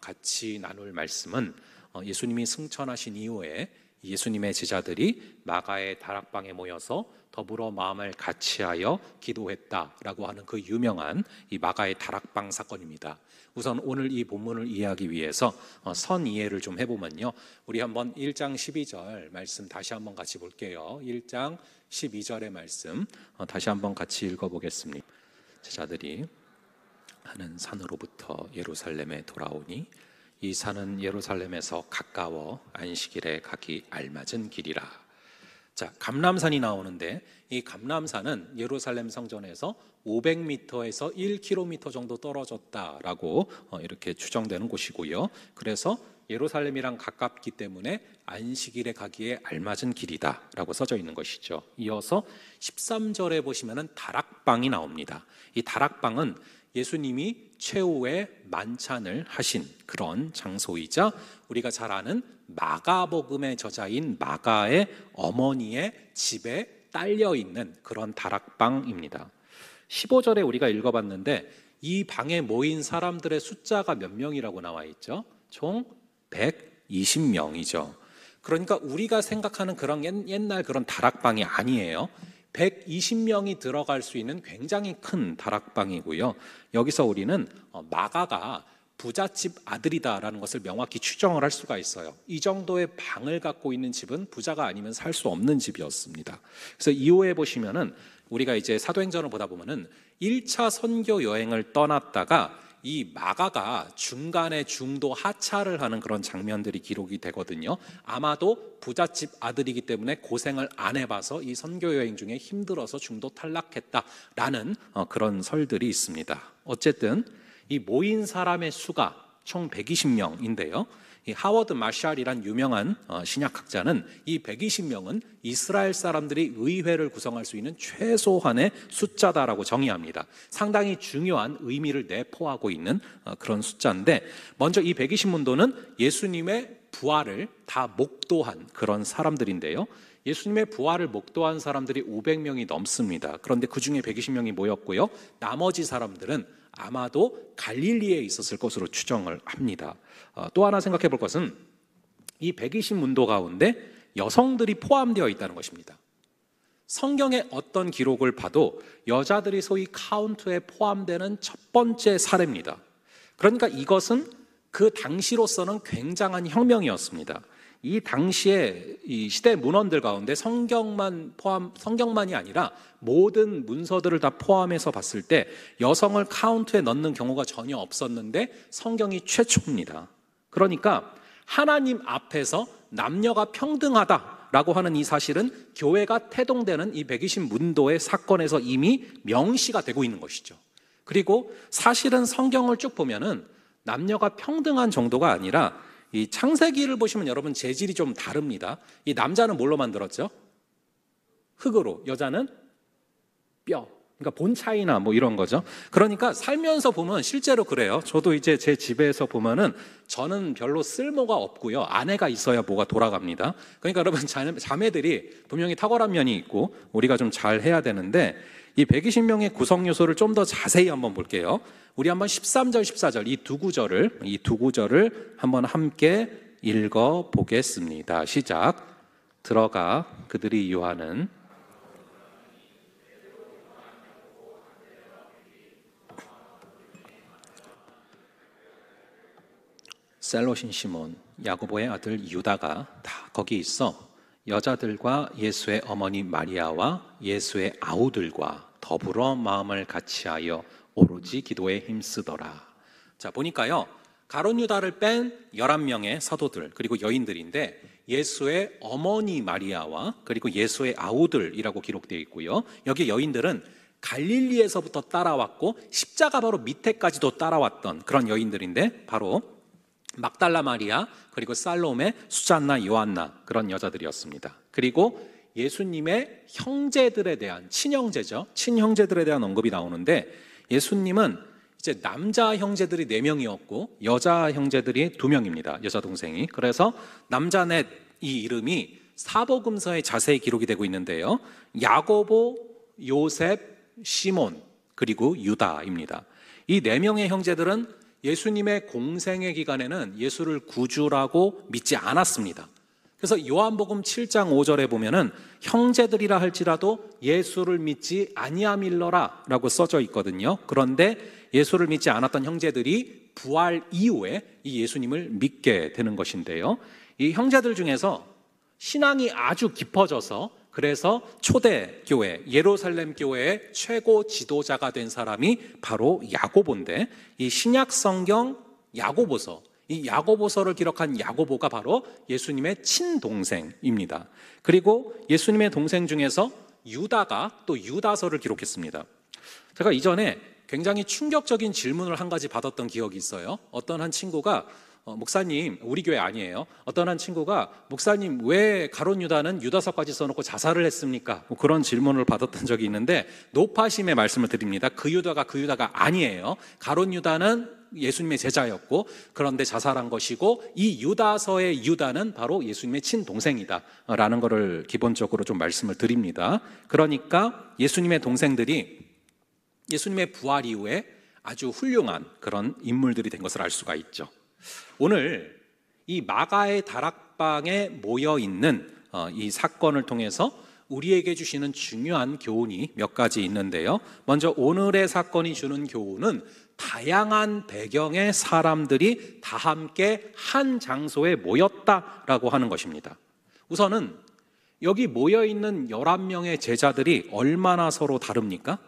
같이 나눌 말씀은 예수님이 승천하신 이후에 예수님의 제자들이 마가의 다락방에 모여서 더불어 마음을 같이하여 기도했다라고 하는 그 유명한 이 마가의 다락방 사건입니다. 우선 오늘 이 본문을 이해하기 위해서 선 이해를 좀 해보면요, 우리 한번 1장 12절 말씀 다시 한번 같이 볼게요. 1장 12절의 말씀 다시 한번 같이 읽어보겠습니다. 제자들이 하는 산으로부터 예루살렘에 돌아오니 이 산은 예루살렘에서 가까워 안식일에 가기 알맞은 길이라. 자, 감람산이 나오는데 이 감람산은 예루살렘 성전에서 500m에서 1km 정도 떨어졌다라고 이렇게 추정되는 곳이고요. 그래서 예루살렘이랑 가깝기 때문에 안식일에 가기에 알맞은 길이다라고 써져 있는 것이죠. 이어서 13절에 보시면은 다락방이 나옵니다. 이 다락방은 예수님이 최후의 만찬을 하신 그런 장소이자 우리가 잘 아는 마가복음의 저자인 마가의 어머니의 집에 딸려 있는 그런 다락방입니다. 15절에 우리가 읽어봤는데 이 방에 모인 사람들의 숫자가 몇 명이라고 나와 있죠? 총 120명이죠. 그러니까 우리가 생각하는 그런 옛날 그런 다락방이 아니에요. 120명이 들어갈 수 있는 굉장히 큰 다락방이고요. 여기서 우리는 마가가 부잣집 아들이다라는 것을 명확히 추정을 할 수가 있어요. 이 정도의 방을 갖고 있는 집은 부자가 아니면 살 수 없는 집이었습니다. 그래서 이후에 보시면은 우리가 이제 사도행전을 보다 보면은 1차 선교 여행을 떠났다가 이 마가가 중간에 중도 하차를 하는 그런 장면들이 기록이 되거든요. 아마도 부잣집 아들이기 때문에 고생을 안 해봐서 이 선교 여행 중에 힘들어서 중도 탈락했다라는 그런 설들이 있습니다. 어쨌든 이 모인 사람의 수가 총 120명인데요. 이 하워드 마샬이란 유명한 신약학자는 이 120명은 이스라엘 사람들이 의회를 구성할 수 있는 최소한의 숫자다라고 정의합니다. 상당히 중요한 의미를 내포하고 있는 그런 숫자인데, 먼저 이 120문도는 예수님의 부활을 다 목도한 그런 사람들인데요. 예수님의 부활을 목도한 사람들이 500명이 넘습니다. 그런데 그 중에 120명이 모였고요. 나머지 사람들은 아마도 갈릴리에 있었을 것으로 추정을 합니다. 또 하나 생각해 볼 것은 이 120문도 가운데 여성들이 포함되어 있다는 것입니다. 성경의 어떤 기록을 봐도 여자들이 소위 카운트에 포함되는 첫 번째 사례입니다. 그러니까 이것은 그 당시로서는 굉장한 혁명이었습니다. 이 당시에 이 시대 문헌들 가운데 성경만이 아니라 모든 문서들을 다 포함해서 봤을 때 여성을 카운트에 넣는 경우가 전혀 없었는데 성경이 최초입니다. 그러니까 하나님 앞에서 남녀가 평등하다라고 하는 이 사실은 교회가 태동되는 이 120문도의 사건에서 이미 명시가 되고 있는 것이죠. 그리고 사실은 성경을 쭉 보면은 남녀가 평등한 정도가 아니라 이 창세기를 보시면 여러분 재질이 좀 다릅니다. 이 남자는 뭘로 만들었죠? 흙으로, 여자는 뼈. 그러니까 본 차이나 뭐 이런 거죠. 그러니까 살면서 보면 실제로 그래요. 저도 이제 제 집에서 보면은 저는 별로 쓸모가 없고요. 아내가 있어야 뭐가 돌아갑니다. 그러니까 여러분 자매들이 분명히 탁월한 면이 있고 우리가 좀 잘 해야 되는데, 이 120명의 구성 요소를 좀 더 자세히 한번 볼게요. 우리 한번 13절, 14절 이 두 구절을 한번 함께 읽어 보겠습니다. 시작. 들어가 그들이 유하는 셀롯인 시몬, 야고보의 아들 유다가 다 거기 있어 여자들과 예수의 어머니 마리아와 예수의 아우들과 더불어 마음을 같이하여 오로지 기도에 힘쓰더라. 자, 보니까요, 가룟 유다를 뺀 11명의 사도들 그리고 여인들인데 예수의 어머니 마리아와 그리고 예수의 아우들이라고 기록되어 있고요. 여기 여인들은 갈릴리에서부터 따라왔고 십자가 바로 밑에까지도 따라왔던 그런 여인들인데 바로 막달라 마리아, 그리고 살로메, 수잔나, 요한나 그런 여자들이었습니다. 그리고 예수님의 형제들에 대한 친형제죠. 친형제들에 대한 언급이 나오는데 예수님은 이제 남자 형제들이 4명이었고 여자 형제들이 2명입니다. 여자 동생이. 그래서 남자 넷 이 이름이 사복음서에 자세히 기록이 되고 있는데요. 야고보, 요셉, 시몬 그리고 유다입니다. 이 4명의 형제들은 예수님의 공생의 기간에는 예수를 구주라고 믿지 않았습니다. 그래서 요한복음 7장 5절에 보면은 형제들이라 할지라도 예수를 믿지 아니함일러라 라고 써져 있거든요. 그런데 예수를 믿지 않았던 형제들이 부활 이후에 이 예수님을 믿게 되는 것인데요. 이 형제들 중에서 신앙이 아주 깊어져서 그래서 초대교회, 예루살렘 교회의 최고 지도자가 된 사람이 바로 야고보인데, 이 신약 성경 야고보서, 이 야고보서를 기록한 야고보가 바로 예수님의 친동생입니다. 그리고 예수님의 동생 중에서 유다가 또 유다서를 기록했습니다. 제가 이전에 굉장히 충격적인 질문을 한 가지 받았던 기억이 있어요. 어떤 한 친구가 목사님, 우리 교회 아니에요. 어떤 한 친구가 목사님 왜 가룟 유다는 유다서까지 써놓고 자살을 했습니까? 뭐 그런 질문을 받았던 적이 있는데 높아심의 말씀을 드립니다. 그 유다가 아니에요. 가룟 유다는 예수님의 제자였고 그런데 자살한 것이고 이 유다서의 유다는 바로 예수님의 친동생이다 라는 것을 기본적으로 좀 말씀을 드립니다. 그러니까 예수님의 동생들이 예수님의 부활 이후에 아주 훌륭한 그런 인물들이 된 것을 알 수가 있죠. 오늘 이 마가의 다락방에 모여있는 이 사건을 통해서 우리에게 주시는 중요한 교훈이 몇 가지 있는데요. 먼저 오늘의 사건이 주는 교훈은 다양한 배경의 사람들이 다 함께 한 장소에 모였다라고 하는 것입니다. 우선은 여기 모여있는 11명의 제자들이 얼마나 서로 다릅니까?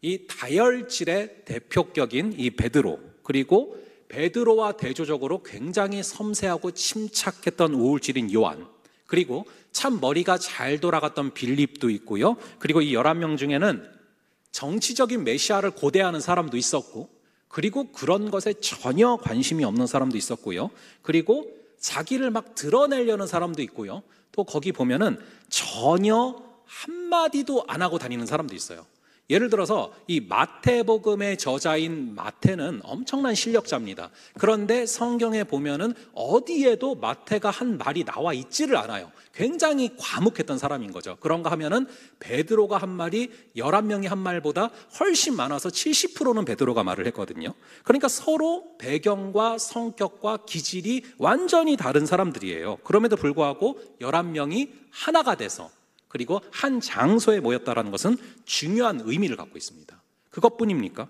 이 다혈질의 대표격인 이 베드로, 그리고 베드로와 대조적으로 굉장히 섬세하고 침착했던 우울질인 요한, 그리고 참 머리가 잘 돌아갔던 빌립도 있고요. 그리고 이 11명 중에는 정치적인 메시아를 고대하는 사람도 있었고, 그리고 그런 것에 전혀 관심이 없는 사람도 있었고요. 그리고 자기를 막 드러내려는 사람도 있고요. 또 거기 보면은 전혀 한마디도 안 하고 다니는 사람도 있어요. 예를 들어서 이 마태복음의 저자인 마태는 엄청난 실력자입니다. 그런데 성경에 보면은 어디에도 마태가 한 말이 나와 있지를 않아요. 굉장히 과묵했던 사람인 거죠. 그런가 하면은 베드로가 한 말이 11명이 한 말보다 훨씬 많아서 70%는 베드로가 말을 했거든요. 그러니까 서로 배경과 성격과 기질이 완전히 다른 사람들이에요. 그럼에도 불구하고 11명이 하나가 돼서 그리고 한 장소에 모였다는 것은 중요한 의미를 갖고 있습니다. 그것뿐입니까?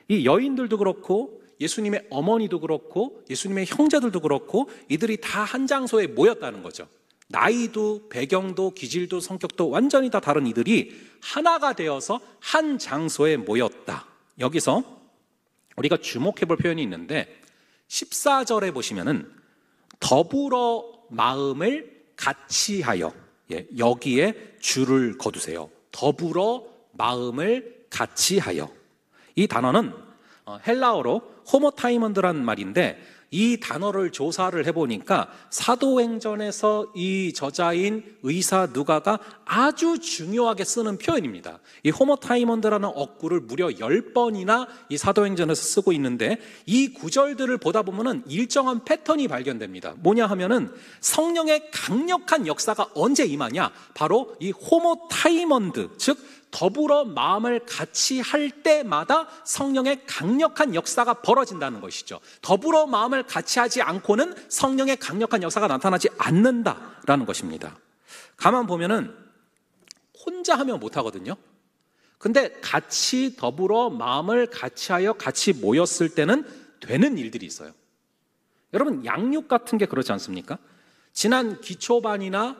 이 여인들도 그렇고 예수님의 어머니도 그렇고 예수님의 형제들도 그렇고 이들이 다 한 장소에 모였다는 거죠. 나이도 배경도 기질도 성격도 완전히 다 다른 이들이 하나가 되어서 한 장소에 모였다. 여기서 우리가 주목해 볼 표현이 있는데 14절에 보시면은 더불어 마음을 같이 하여, 여기에 줄을 거두세요. 더불어 마음을 같이 하여. 이 단어는 헬라어로 호모타이먼드라는 말인데 이 단어를 조사를 해보니까 사도행전에서 이 저자인 의사 누가가 아주 중요하게 쓰는 표현입니다. 이 호모타이먼드라는 어구를 무려 10번이나 이 사도행전에서 쓰고 있는데 이 구절들을 보다 보면은 일정한 패턴이 발견됩니다. 뭐냐 하면은 성령의 강력한 역사가 언제 임하냐? 바로 이 호모타이먼드, 즉 더불어 마음을 같이 할 때마다 성령의 강력한 역사가 벌어진다는 것이죠. 더불어 마음을 같이 하지 않고는 성령의 강력한 역사가 나타나지 않는다라는 것입니다. 가만 보면은 혼자 하면 못하거든요. 근데 같이 더불어 마음을 같이 하여 같이 모였을 때는 되는 일들이 있어요. 여러분 양육 같은 게 그렇지 않습니까? 지난 기초반이나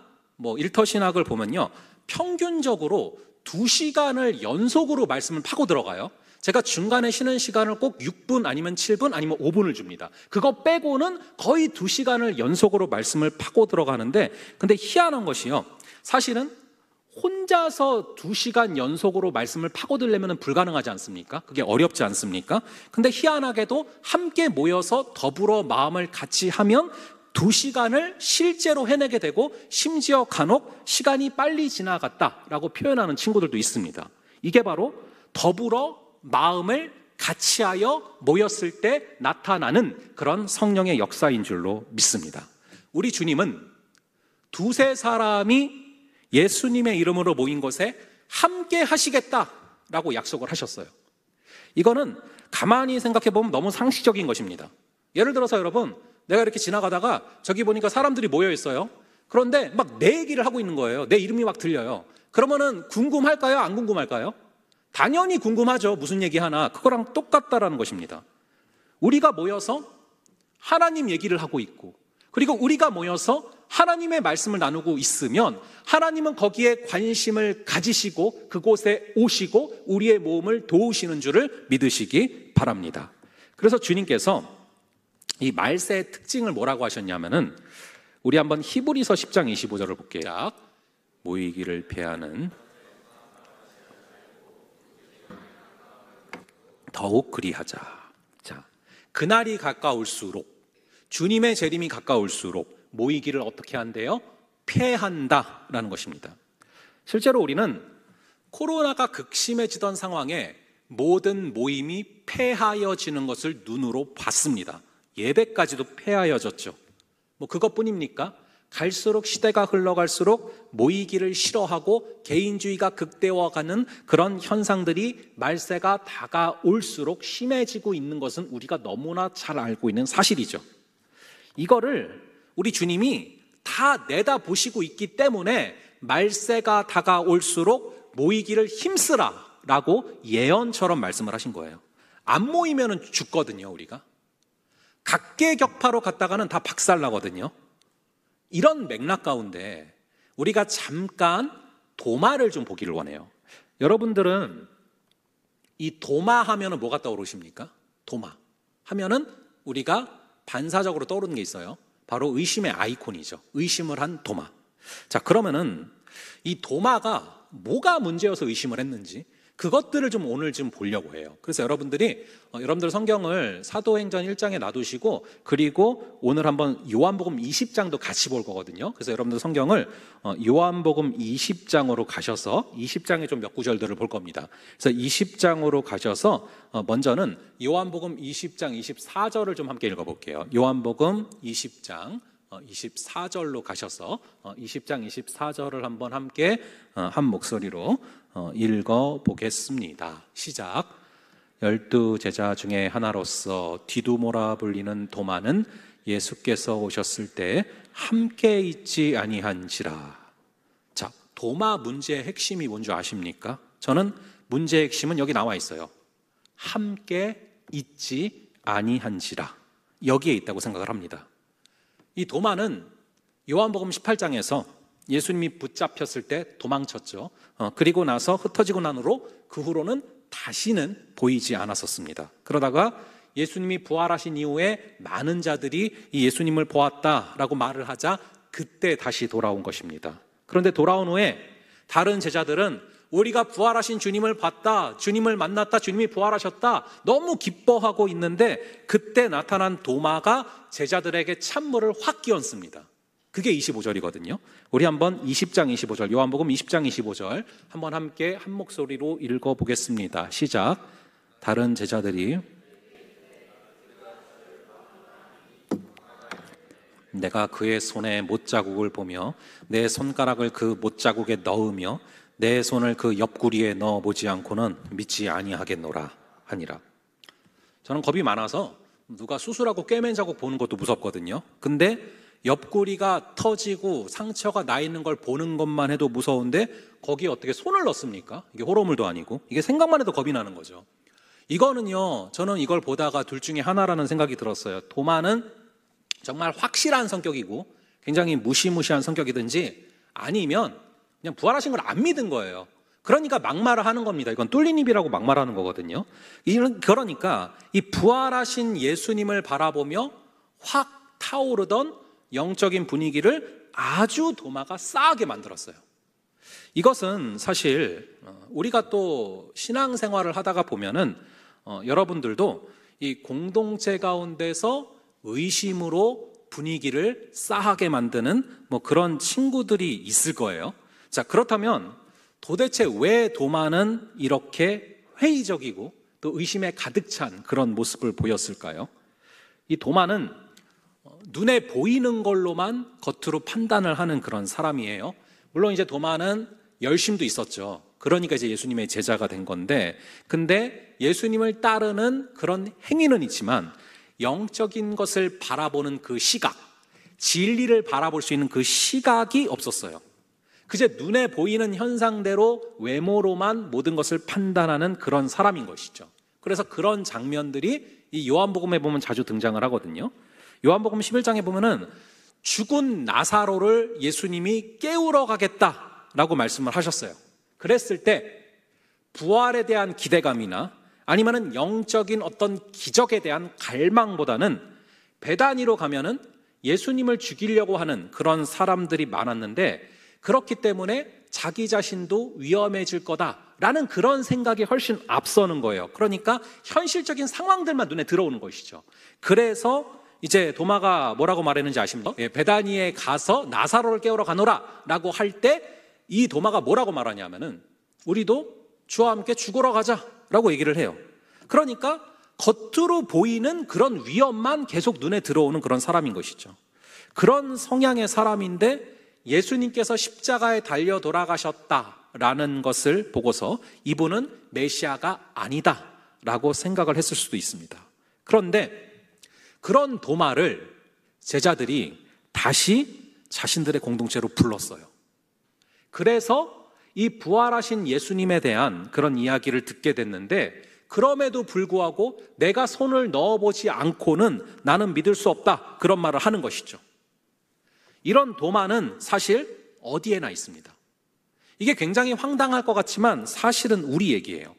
일터신학을 보면요, 평균적으로 2시간을 연속으로 말씀을 파고 들어가요. 제가 중간에 쉬는 시간을 꼭 6분 아니면 7분 아니면 5분을 줍니다. 그거 빼고는 거의 2시간을 연속으로 말씀을 파고 들어가는데, 근데 희한한 것이요, 사실은 혼자서 2시간 연속으로 말씀을 파고들려면 불가능하지 않습니까? 그게 어렵지 않습니까? 근데 희한하게도 함께 모여서 더불어 마음을 같이 하면 2시간을 실제로 해내게 되고 심지어 간혹 시간이 빨리 지나갔다라고 표현하는 친구들도 있습니다. 이게 바로 더불어 마음을 같이 하여 모였을 때 나타나는 그런 성령의 역사인 줄로 믿습니다. 우리 주님은 2-3 사람이 예수님의 이름으로 모인 곳에 함께 하시겠다라고 약속을 하셨어요. 이거는 가만히 생각해 보면 너무 상식적인 것입니다. 예를 들어서 여러분, 내가 이렇게 지나가다가 저기 보니까 사람들이 모여 있어요. 그런데 막 내 얘기를 하고 있는 거예요. 내 이름이 막 들려요. 그러면은 궁금할까요? 안 궁금할까요? 당연히 궁금하죠. 무슨 얘기 하나. 그거랑 똑같다라는 것입니다. 우리가 모여서 하나님 얘기를 하고 있고, 그리고 우리가 모여서 하나님의 말씀을 나누고 있으면 하나님은 거기에 관심을 가지시고 그곳에 오시고 우리의 모험을 도우시는 줄을 믿으시기 바랍니다. 그래서 주님께서 이 말세의 특징을 뭐라고 하셨냐면은, 우리 한번 히브리서 10장 25절을 볼게요. 모이기를 피하는 더욱 그리하자. 자, 그날이 가까울수록, 주님의 재림이 가까울수록 모이기를 어떻게 한대요? 패한다라는 것입니다. 실제로 우리는 코로나가 극심해지던 상황에 모든 모임이 폐하여지는 것을 눈으로 봤습니다. 예배까지도 폐하여졌죠. 뭐 그것뿐입니까? 갈수록 시대가 흘러갈수록 모이기를 싫어하고 개인주의가 극대화가는 그런 현상들이 말세가 다가올수록 심해지고 있는 것은 우리가 너무나 잘 알고 있는 사실이죠. 이거를 우리 주님이 다 내다보시고 있기 때문에 말세가 다가올수록 모이기를 힘쓰라라고 예언처럼 말씀을 하신 거예요. 안 모이면 죽거든요, 우리가. 각계격파로 갔다가는 다 박살나거든요. 이런 맥락 가운데 우리가 잠깐 도마를 좀 보기를 원해요. 여러분들은 이 도마 하면은 뭐가 떠오르십니까? 도마 하면은 우리가 반사적으로 떠오르는 게 있어요. 바로 의심의 아이콘이죠. 의심을 한 도마. 자, 그러면은 이 도마가 뭐가 문제여서 의심을 했는지 그것들을 좀 오늘 좀 보려고 해요. 그래서 여러분들 성경을 사도행전 1장에 놔두시고, 그리고 오늘 한번 요한복음 20장도 같이 볼 거거든요. 그래서 여러분들 성경을 요한복음 20장으로 가셔서 20장에 좀 몇 구절들을 볼 겁니다. 그래서 20장으로 가셔서 먼저는 요한복음 20장 24절을 좀 함께 읽어볼게요. 요한복음 20장 24절로 가셔서 20장 24절을 한번 함께 한 목소리로 읽어보겠습니다. 시작. 12 제자 중에 하나로서 디두모라 불리는 도마는 예수께서 오셨을 때 함께 있지 아니한지라. 자, 도마 문제의 핵심이 뭔지 아십니까? 저는 문제의 핵심은 여기 나와 있어요. 함께 있지 아니한지라. 여기에 있다고 생각을 합니다. 이 도마는 요한복음 18장에서 예수님이 붙잡혔을 때 도망쳤죠. 그리고 나서 흩어지고 난 그 후로는 다시는 보이지 않았었습니다. 그러다가 예수님이 부활하신 이후에 많은 자들이 이 예수님을 보았다라고 말을 하자 그때 다시 돌아온 것입니다. 그런데 돌아온 후에 다른 제자들은 우리가 부활하신 주님을 봤다, 주님을 만났다, 주님이 부활하셨다 너무 기뻐하고 있는데, 그때 나타난 도마가 제자들에게 찬물을 확 끼얹습니다. 그게 25절이거든요. 우리 한번 20장 25절, 요한복음 20장 25절 한번 함께 한 목소리로 읽어보겠습니다. 시작. 다른 제자들이 내가 그의 손에 못자국을 보며 내 손가락을 그 못자국에 넣으며 내 손을 그 옆구리에 넣어보지 않고는 믿지 아니하겠노라 하니라. 저는 겁이 많아서 누가 수술하고 꿰맨 자국 보는 것도 무섭거든요. 근데 옆구리가 터지고 상처가 나 있는 걸 보는 것만 해도 무서운데 거기에 어떻게 손을 넣습니까? 이게 호러물도 아니고. 이게 생각만 해도 겁이 나는 거죠. 이거는요, 저는 이걸 보다가 둘 중에 하나라는 생각이 들었어요. 도마는 정말 확실한 성격이고 굉장히 무시무시한 성격이든지, 아니면 그냥 부활하신 걸 안 믿은 거예요. 그러니까 막말을 하는 겁니다. 이건 뚫린 입이라고 막말하는 거거든요. 그러니까 이 부활하신 예수님을 바라보며 확 타오르던 영적인 분위기를 아주 도마가 싸하게 만들었어요. 이것은 사실 우리가 또 신앙생활을 하다가 보면은 여러분들도 이 공동체 가운데서 의심으로 분위기를 싸하게 만드는 뭐 그런 친구들이 있을 거예요. 자, 그렇다면 도대체 왜 도마는 이렇게 회의적이고 또 의심에 가득 찬 그런 모습을 보였을까요? 이 도마는 눈에 보이는 걸로만 겉으로 판단을 하는 그런 사람이에요. 물론 이제 도마는 열심도 있었죠. 그러니까 이제 예수님의 제자가 된 건데, 근데 예수님을 따르는 그런 행위는 있지만 영적인 것을 바라보는 그 시각, 진리를 바라볼 수 있는 그 시각이 없었어요. 그저 눈에 보이는 현상대로 외모로만 모든 것을 판단하는 그런 사람인 것이죠. 그래서 그런 장면들이 이 요한복음에 보면 자주 등장을 하거든요. 요한복음 11장에 보면은 죽은 나사로를 예수님이 깨우러 가겠다라고 말씀을 하셨어요. 그랬을 때 부활에 대한 기대감이나 아니면은 영적인 어떤 기적에 대한 갈망보다는 베다니로 가면은 예수님을 죽이려고 하는 그런 사람들이 많았는데, 그렇기 때문에 자기 자신도 위험해질 거다라는 그런 생각이 훨씬 앞서는 거예요. 그러니까 현실적인 상황들만 눈에 들어오는 것이죠. 그래서 이제 도마가 뭐라고 말했는지 아십니까? 베다니에 가서 나사로를 깨우러 가노라 라고 할 때 이 도마가 뭐라고 말하냐면은 우리도 주와 함께 죽으러 가자 라고 얘기를 해요. 그러니까 겉으로 보이는 그런 위험만 계속 눈에 들어오는 그런 사람인 것이죠. 그런 성향의 사람인데 예수님께서 십자가에 달려 돌아가셨다라는 것을 보고서 이분은 메시아가 아니다라고 생각을 했을 수도 있습니다. 그런데 그런 도마를 제자들이 다시 자신들의 공동체로 불렀어요. 그래서 이 부활하신 예수님에 대한 그런 이야기를 듣게 됐는데, 그럼에도 불구하고 내가 손을 넣어보지 않고는 나는 믿을 수 없다, 그런 말을 하는 것이죠. 이런 도마는 사실 어디에나 있습니다. 이게 굉장히 황당할 것 같지만 사실은 우리 얘기예요.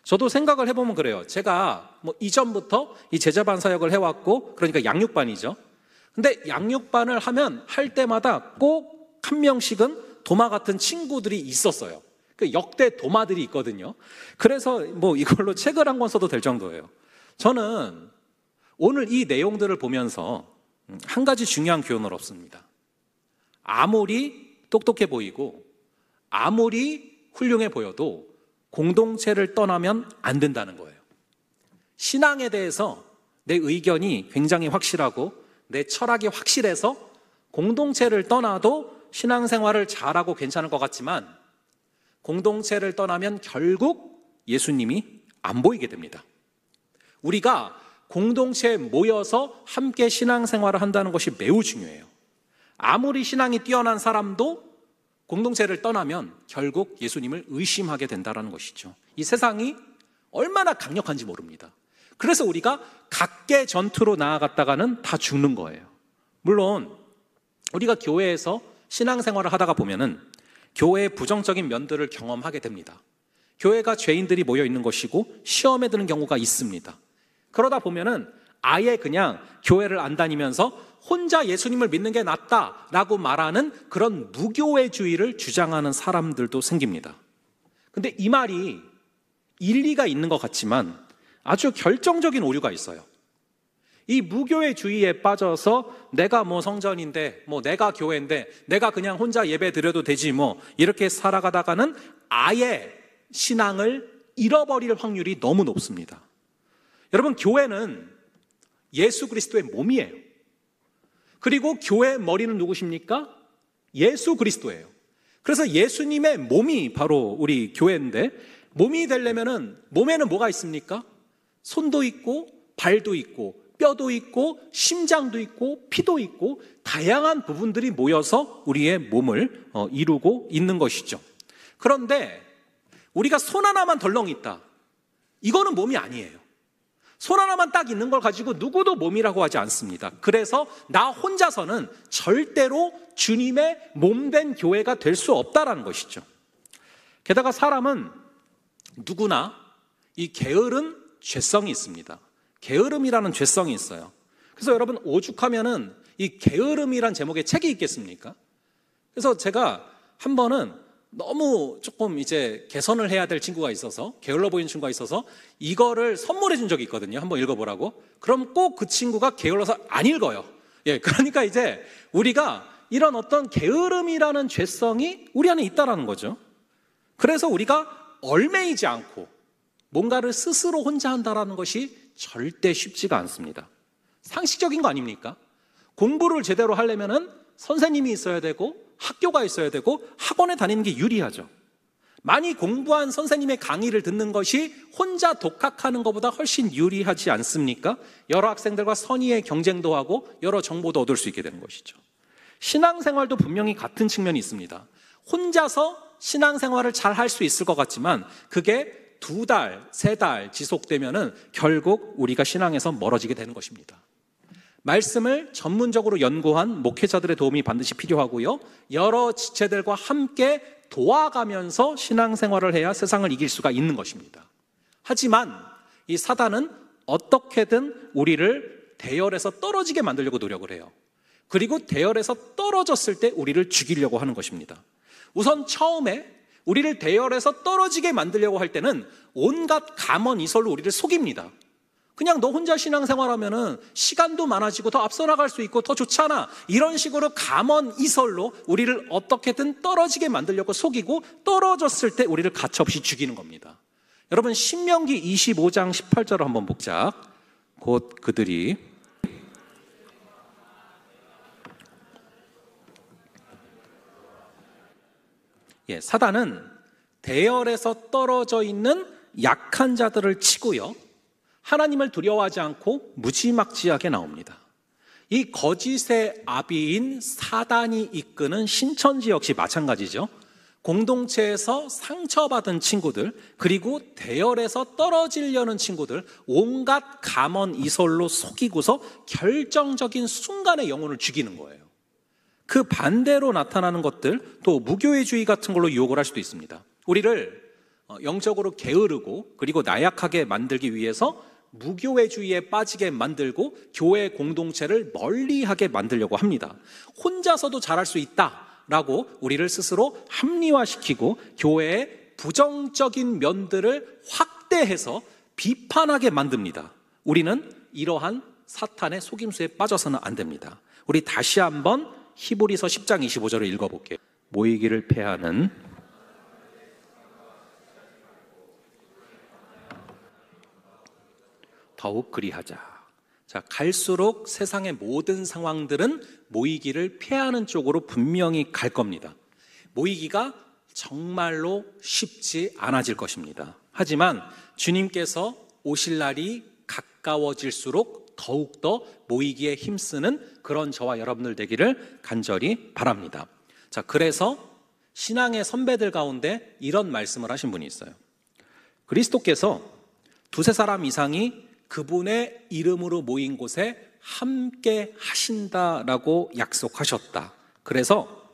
저도 생각을 해보면 그래요. 제가 이전부터 이 제자반 사역을 해왔고, 그러니까 양육반이죠. 근데 양육반을 하면 할 때마다 꼭 한 명씩은 도마 같은 친구들이 있었어요. 그 역대 도마들이 있거든요. 그래서 이걸로 책을 한 권 써도 될 정도예요. 저는 오늘 이 내용들을 보면서 한 가지 중요한 교훈을 얻습니다. 아무리 똑똑해 보이고 아무리 훌륭해 보여도 공동체를 떠나면 안 된다는 거예요. 신앙에 대해서 내 의견이 굉장히 확실하고 내 철학이 확실해서 공동체를 떠나도 신앙생활을 잘하고 괜찮을 것 같지만 공동체를 떠나면 결국 예수님이 안 보이게 됩니다. 우리가 공동체에 모여서 함께 신앙생활을 한다는 것이 매우 중요해요. 아무리 신앙이 뛰어난 사람도 공동체를 떠나면 결국 예수님을 의심하게 된다는 것이죠. 이 세상이 얼마나 강력한지 모릅니다. 그래서 우리가 각계 전투로 나아갔다가는 다 죽는 거예요. 물론 우리가 교회에서 신앙생활을 하다가 보면은 교회의 부정적인 면들을 경험하게 됩니다. 교회가 죄인들이 모여 있는 것이고 시험에 드는 경우가 있습니다. 그러다 보면은 아예 그냥 교회를 안 다니면서 혼자 예수님을 믿는 게 낫다라고 말하는 그런 무교회주의를 주장하는 사람들도 생깁니다. 근데 이 말이 일리가 있는 것 같지만 아주 결정적인 오류가 있어요. 이 무교회주의에 빠져서 내가 성전인데 내가 교회인데 내가 그냥 혼자 예배 드려도 되지 이렇게 살아가다가는 아예 신앙을 잃어버릴 확률이 너무 높습니다. 여러분, 교회는 예수 그리스도의 몸이에요. 그리고 교회의 머리는 누구십니까? 예수 그리스도예요. 그래서 예수님의 몸이 바로 우리 교회인데, 몸이 되려면은 몸에는 뭐가 있습니까? 손도 있고 발도 있고 뼈도 있고 심장도 있고 피도 있고 다양한 부분들이 모여서 우리의 몸을 이루고 있는 것이죠. 그런데 우리가 손 하나만 덜렁 있다, 이거는 몸이 아니에요. 손 하나만 딱 있는 걸 가지고 누구도 몸이라고 하지 않습니다. 그래서 나 혼자서는 절대로 주님의 몸된 교회가 될 수 없다라는 것이죠. 게다가 사람은 누구나 이 게으른 죄성이 있습니다. 게으름이라는 죄성이 있어요. 그래서 여러분, 오죽하면은 이 게으름이란 제목의 책이 있겠습니까? 그래서 제가 한 번은 너무 조금 이제 개선을 해야 될 친구가 있어서, 게을러 보이는 친구가 있어서 이거를 선물해 준 적이 있거든요. 한번 읽어보라고. 그럼 꼭 그 친구가 게을러서 안 읽어요. 그러니까 이제 우리가 이런 어떤 게으름이라는 죄성이 우리 안에 있다라는 거죠. 그래서 우리가 얼매이지 않고 뭔가를 스스로 혼자 한다라는 것이 절대 쉽지가 않습니다. 상식적인 거 아닙니까? 공부를 제대로 하려면은 선생님이 있어야 되고 학교가 있어야 되고 학원에 다니는 게 유리하죠. 많이 공부한 선생님의 강의를 듣는 것이 혼자 독학하는 것보다 훨씬 유리하지 않습니까? 여러 학생들과 선의의 경쟁도 하고 여러 정보도 얻을 수 있게 되는 것이죠. 신앙생활도 분명히 같은 측면이 있습니다. 혼자서 신앙생활을 잘 할 수 있을 것 같지만 그게 2달, 3달 지속되면은 결국 우리가 신앙에서 멀어지게 되는 것입니다. 말씀을 전문적으로 연구한 목회자들의 도움이 반드시 필요하고요. 여러 지체들과 함께 도와가면서 신앙생활을 해야 세상을 이길 수가 있는 것입니다. 하지만 이 사단은 어떻게든 우리를 대열에서 떨어지게 만들려고 노력을 해요. 그리고 대열에서 떨어졌을 때 우리를 죽이려고 하는 것입니다. 우선 처음에 우리를 대열에서 떨어지게 만들려고 할 때는 온갖 감언이설로 우리를 속입니다. 그냥 너 혼자 신앙생활하면은 시간도 많아지고 더 앞서 나갈 수 있고 더 좋잖아. 이런 식으로 감언이설로 우리를 어떻게든 떨어지게 만들려고 속이고 떨어졌을 때 우리를 가차없이 죽이는 겁니다. 여러분 신명기 25장 18절을 한번 보자. 곧 그들이 사단은 대열에서 떨어져 있는 약한 자들을 치고요. 하나님을 두려워하지 않고 무지막지하게 나옵니다. 이 거짓의 아비인 사단이 이끄는 신천지 역시 마찬가지죠. 공동체에서 상처받은 친구들, 그리고 대열에서 떨어지려는 친구들, 온갖 감언이설로 속이고서 결정적인 순간에 영혼을 죽이는 거예요. 그 반대로 나타나는 것들, 또 무교회주의 같은 걸로 유혹을 할 수도 있습니다. 우리를 영적으로 게으르고 그리고 나약하게 만들기 위해서 무교회주의에 빠지게 만들고 교회 공동체를 멀리하게 만들려고 합니다. 혼자서도 잘할 수 있다라고 우리를 스스로 합리화시키고 교회의 부정적인 면들을 확대해서 비판하게 만듭니다. 우리는 이러한 사탄의 속임수에 빠져서는 안 됩니다. 우리 다시 한번 히브리서 10장 25절을 읽어볼게요. 모이기를 패하는 더욱 그리하자. 자, 갈수록 세상의 모든 상황들은 모이기를 피하는 쪽으로 분명히 갈 겁니다. 모이기가 정말로 쉽지 않아질 것입니다. 하지만 주님께서 오실 날이 가까워질수록 더욱더 모이기에 힘쓰는 그런 저와 여러분들 되기를 간절히 바랍니다. 자, 그래서 신앙의 선배들 가운데 이런 말씀을 하신 분이 있어요. 그리스도께서 2-3 이상이 그분의 이름으로 모인 곳에 함께 하신다라고 약속하셨다. 그래서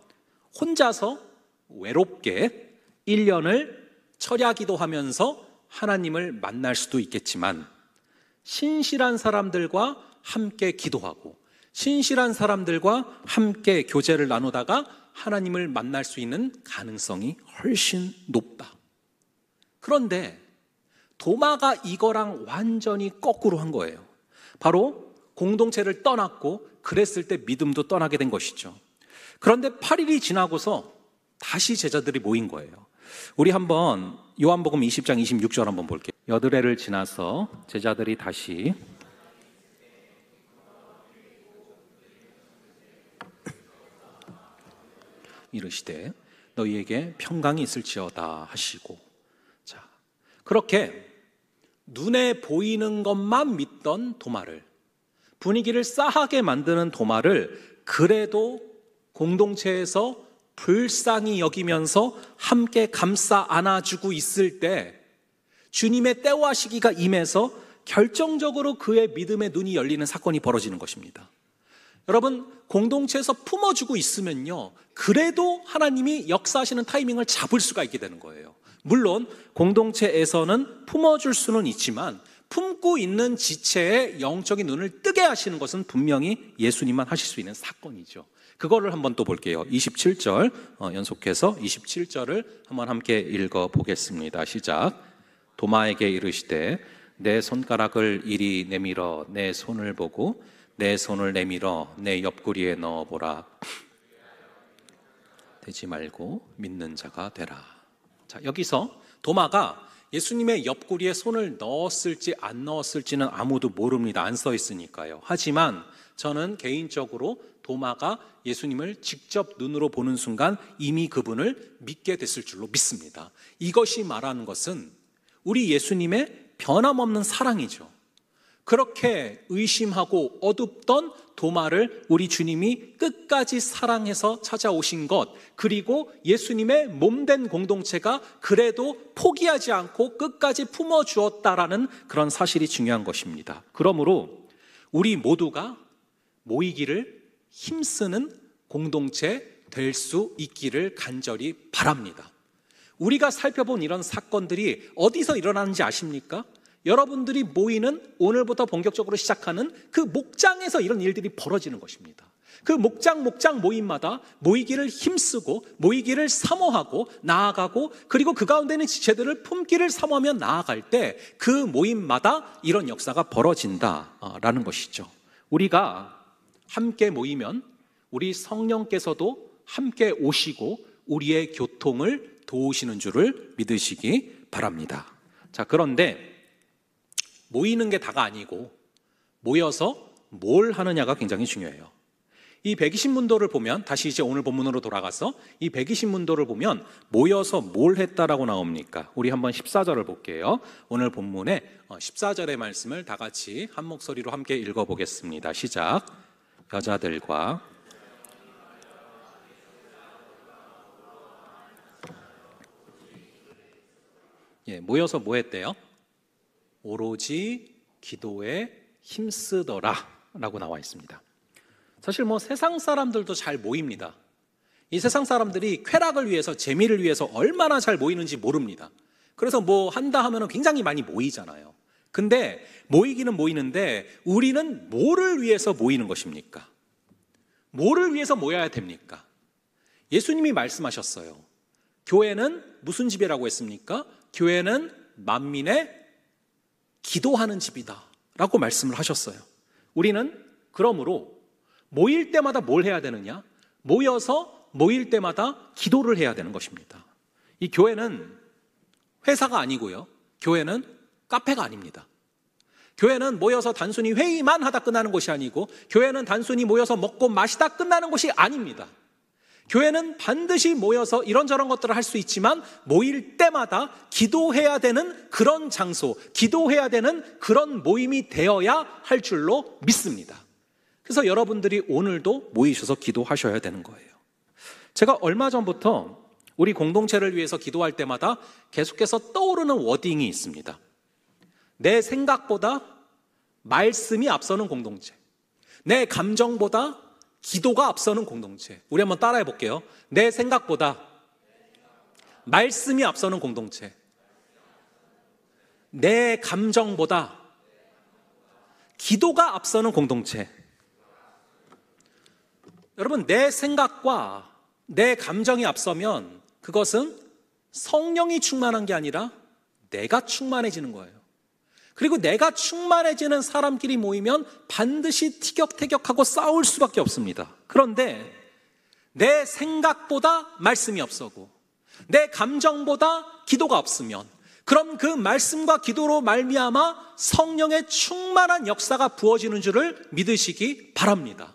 혼자서 외롭게 1년을 철야기도 하면서 하나님을 만날 수도 있겠지만 신실한 사람들과 함께 기도하고 신실한 사람들과 함께 교제를 나누다가 하나님을 만날 수 있는 가능성이 훨씬 높다. 그런데 도마가 이거랑 완전히 거꾸로 한 거예요. 바로 공동체를 떠났고 그랬을 때 믿음도 떠나게 된 것이죠. 그런데 8일이 지나고서 다시 제자들이 모인 거예요. 우리 한번 요한복음 20장 26절 한번 볼게요. 여드레를 지나서 제자들이 다시 이르시되 너희에게 평강이 있을지어다 하시고, 자, 그렇게 눈에 보이는 것만 믿던 도마를, 분위기를 싸하게 만드는 도마를 그래도 공동체에서 불쌍히 여기면서 함께 감싸 안아주고 있을 때 주님의 때와 시기가 임해서 결정적으로 그의 믿음의 눈이 열리는 사건이 벌어지는 것입니다. 여러분, 공동체에서 품어주고 있으면요, 그래도 하나님이 역사하시는 타이밍을 잡을 수가 있게 되는 거예요. 물론 공동체에서는 품어줄 수는 있지만 품고 있는 지체의 영적인 눈을 뜨게 하시는 것은 분명히 예수님만 하실 수 있는 사건이죠. 그거를 한번 또 볼게요. 27절 연속해서 27절을 한번 함께 읽어보겠습니다. 시작. 도마에게 이르시되 내 손가락을 이리 내밀어 내 손을 보고 내 손을 내밀어 내 옆구리에 넣어보라. 되지 말고 믿는 자가 되라. 자, 여기서 도마가 예수님의 옆구리에 손을 넣었을지 안 넣었을지는 아무도 모릅니다. 안 써 있으니까요. 하지만 저는 개인적으로 도마가 예수님을 직접 눈으로 보는 순간 이미 그분을 믿게 됐을 줄로 믿습니다. 이것이 말하는 것은 우리 예수님의 변함없는 사랑이죠. 그렇게 의심하고 어둡던 도마를 우리 주님이 끝까지 사랑해서 찾아오신 것, 그리고 예수님의 몸된 공동체가 그래도 포기하지 않고 끝까지 품어주었다라는 그런 사실이 중요한 것입니다. 그러므로 우리 모두가 모이기를 힘쓰는 공동체 될 수 있기를 간절히 바랍니다. 우리가 살펴본 이런 사건들이 어디서 일어나는지 아십니까? 여러분들이 모이는, 오늘부터 본격적으로 시작하는 그 목장에서 이런 일들이 벌어지는 것입니다. 그 목장 모임마다 모이기를 힘쓰고 모이기를 사모하고 나아가고, 그리고 그 가운데 있는 지체들을 품기를 사모하며 나아갈 때 그 모임마다 이런 역사가 벌어진다라는 것이죠. 우리가 함께 모이면 우리 성령께서도 함께 오시고 우리의 교통을 도우시는 줄을 믿으시기 바랍니다. 자, 그런데 모이는 게 다가 아니고 모여서 뭘 하느냐가 굉장히 중요해요. 이 120문도를 보면, 다시 이제 오늘 본문으로 돌아가서 이 120문도를 보면 모여서 뭘 했다라고 나옵니까? 우리 한번 14절을 볼게요. 오늘 본문에 14절의 말씀을 다 같이 한 목소리로 함께 읽어보겠습니다. 시작. 여자들과 모여서 뭐 했대요? 오로지 기도에 힘쓰더라 라고 나와 있습니다. 사실 세상 사람들도 잘 모입니다. 이 세상 사람들이 쾌락을 위해서, 재미를 위해서 얼마나 잘 모이는지 모릅니다. 그래서 뭐 한다 하면 굉장히 많이 모이잖아요. 근데 모이기는 모이는데 우리는 뭐를 위해서 모이는 것입니까? 뭐를 위해서 모여야 됩니까? 예수님이 말씀하셨어요. 교회는 무슨 집이라고 했습니까? 교회는 만민의 기도하는 집이다 라고 말씀을 하셨어요. 우리는 그러므로 모일 때마다 뭘 해야 되느냐? 모여서 모일 때마다 기도를 해야 되는 것입니다. 이 교회는 회사가 아니고요, 교회는 카페가 아닙니다. 교회는 모여서 단순히 회의만 하다 끝나는 곳이 아니고, 교회는 단순히 모여서 먹고 마시다 끝나는 곳이 아닙니다. 교회는 반드시 모여서 이런저런 것들을 할 수 있지만 모일 때마다 기도해야 되는 그런 장소, 기도해야 되는 그런 모임이 되어야 할 줄로 믿습니다. 그래서 여러분들이 오늘도 모이셔서 기도하셔야 되는 거예요. 제가 얼마 전부터 우리 공동체를 위해서 기도할 때마다 계속해서 떠오르는 워딩이 있습니다. 내 생각보다 말씀이 앞서는 공동체, 내 감정보다 기도가 앞서는 공동체. 우리 한번 따라해 볼게요. 내 생각보다 말씀이 앞서는 공동체, 내 감정보다 기도가 앞서는 공동체. 여러분, 내 생각과 내 감정이 앞서면 그것은 성령이 충만한 게 아니라 내가 충만해지는 거예요. 그리고 내가 충만해지는 사람끼리 모이면 반드시 티격태격하고 싸울 수밖에 없습니다. 그런데 내 생각보다 말씀이 앞서고 내 감정보다 기도가 없으면, 그럼 그 말씀과 기도로 말미암아 성령의 충만한 역사가 부어지는 줄을 믿으시기 바랍니다.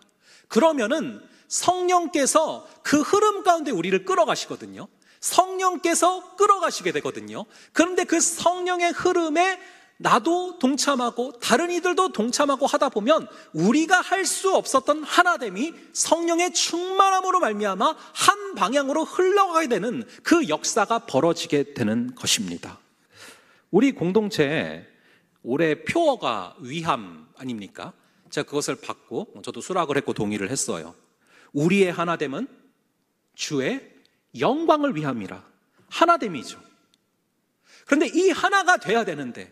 그러면은 성령께서 그 흐름 가운데 우리를 끌어가시거든요. 성령께서 끌어가시게 되거든요. 그런데 그 성령의 흐름에 나도 동참하고 다른 이들도 동참하고 하다 보면 우리가 할 수 없었던 하나됨이 성령의 충만함으로 말미암아 한 방향으로 흘러가게 되는 그 역사가 벌어지게 되는 것입니다. 우리 공동체에 올해 표어가 위함 아닙니까? 제가 그것을 받고 저도 수락을 했고 동의를 했어요. 우리의 하나됨은 주의 영광을 위함이라. 하나됨이죠. 그런데 이 하나가 돼야 되는데,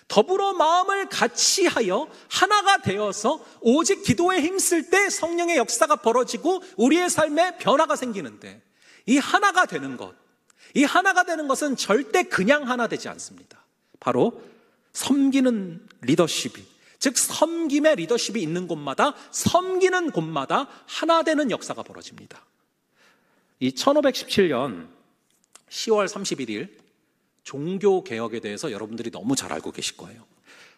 더불어 마음을 같이 하여 하나가 되어서 오직 기도에 힘쓸 때 성령의 역사가 벌어지고 우리의 삶에 변화가 생기는데, 이 하나가 되는 것, 이 하나가 되는 것은 절대 그냥 하나 되지 않습니다. 바로 섬기는 리더십이, 즉 섬김의 리더십이 있는 곳마다, 섬기는 곳마다 하나 되는 역사가 벌어집니다. 이 1517년 10월 31일 종교개혁에 대해서 여러분들이 너무 잘 알고 계실 거예요.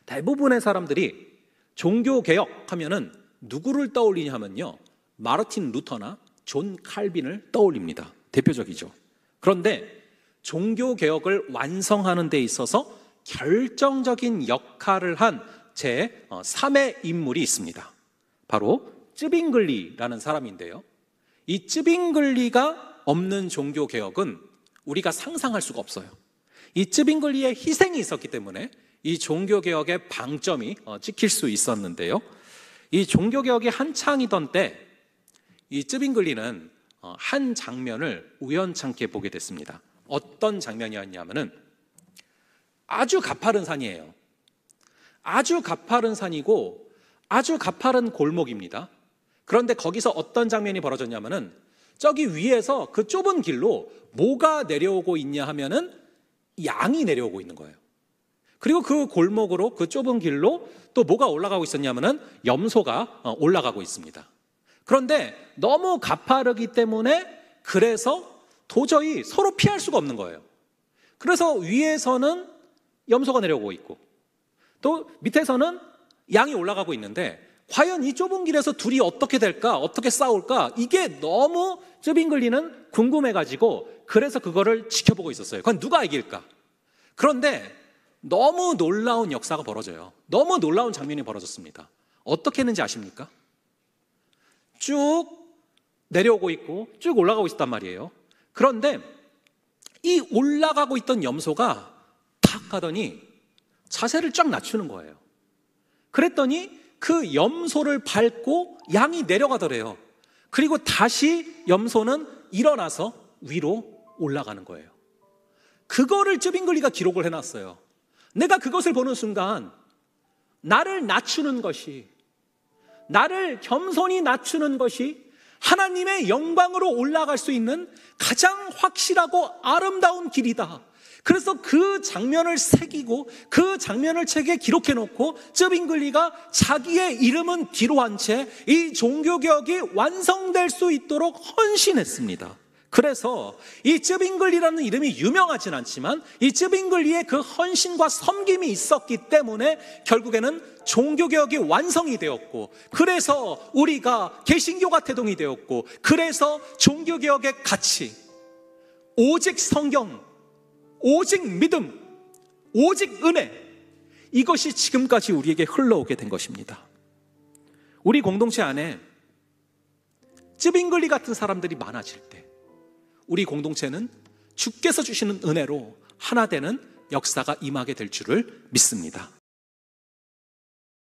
대부분의 사람들이 종교개혁 하면은 누구를 떠올리냐 하면요, 마르틴 루터나 존 칼빈을 떠올립니다. 대표적이죠. 그런데 종교개혁을 완성하는 데 있어서 결정적인 역할을 한 제 3의 인물이 있습니다. 바로 쯔빙글리라는 사람인데요, 이 쯔빙글리가 없는 종교개혁은 우리가 상상할 수가 없어요. 이 쯔빙글리의 희생이 있었기 때문에 이 종교개혁의 방점이 찍힐 수 있었는데요, 이 종교개혁이 한창이던 때 이 쯔빙글리는 한 장면을 우연찮게 보게 됐습니다. 어떤 장면이었냐면은 아주 가파른 산이에요. 아주 가파른 산이고 아주 가파른 골목입니다. 그런데 거기서 어떤 장면이 벌어졌냐면은 저기 위에서 그 좁은 길로 뭐가 내려오고 있냐 하면은 양이 내려오고 있는 거예요. 그리고 그 골목으로, 그 좁은 길로 또 뭐가 올라가고 있었냐면은 염소가 올라가고 있습니다. 그런데 너무 가파르기 때문에 그래서 도저히 서로 피할 수가 없는 거예요. 그래서 위에서는 염소가 내려오고 있고 또 밑에서는 양이 올라가고 있는데 과연 이 좁은 길에서 둘이 어떻게 될까? 어떻게 싸울까? 이게 너무 쯔빙글리는 궁금해가지고 그래서 그거를 지켜보고 있었어요. 그건 누가 이길까? 그런데 너무 놀라운 역사가 벌어져요. 너무 놀라운 장면이 벌어졌습니다. 어떻게 했는지 아십니까? 쭉 내려오고 있고 쭉 올라가고 있단 말이에요. 그런데 이 올라가고 있던 염소가 탁 하더니 자세를 쫙 낮추는 거예요. 그랬더니 그 염소를 밟고 양이 내려가더래요. 그리고 다시 염소는 일어나서 위로 올라가는 거예요. 그거를 쯔빙글리가 기록을 해놨어요. 내가 그것을 보는 순간 나를 낮추는 것이, 나를 겸손히 낮추는 것이 하나님의 영광으로 올라갈 수 있는 가장 확실하고 아름다운 길이다. 그래서 그 장면을 새기고 그 장면을 책에 기록해 놓고 쯔빙글리가 자기의 이름은 뒤로 한 채 이 종교개혁이 완성될 수 있도록 헌신했습니다. 그래서 이 쯔빙글리라는 이름이 유명하진 않지만 이 쯔빙글리의 그 헌신과 섬김이 있었기 때문에 결국에는 종교개혁이 완성이 되었고, 그래서 우리가 개신교가 태동이 되었고, 그래서 종교개혁의 가치, 오직 성경, 오직 믿음, 오직 은혜, 이것이 지금까지 우리에게 흘러오게 된 것입니다. 우리 공동체 안에 쯔빙글리 같은 사람들이 많아질 때 우리 공동체는 주께서 주시는 은혜로 하나 되는 역사가 임하게 될 줄을 믿습니다.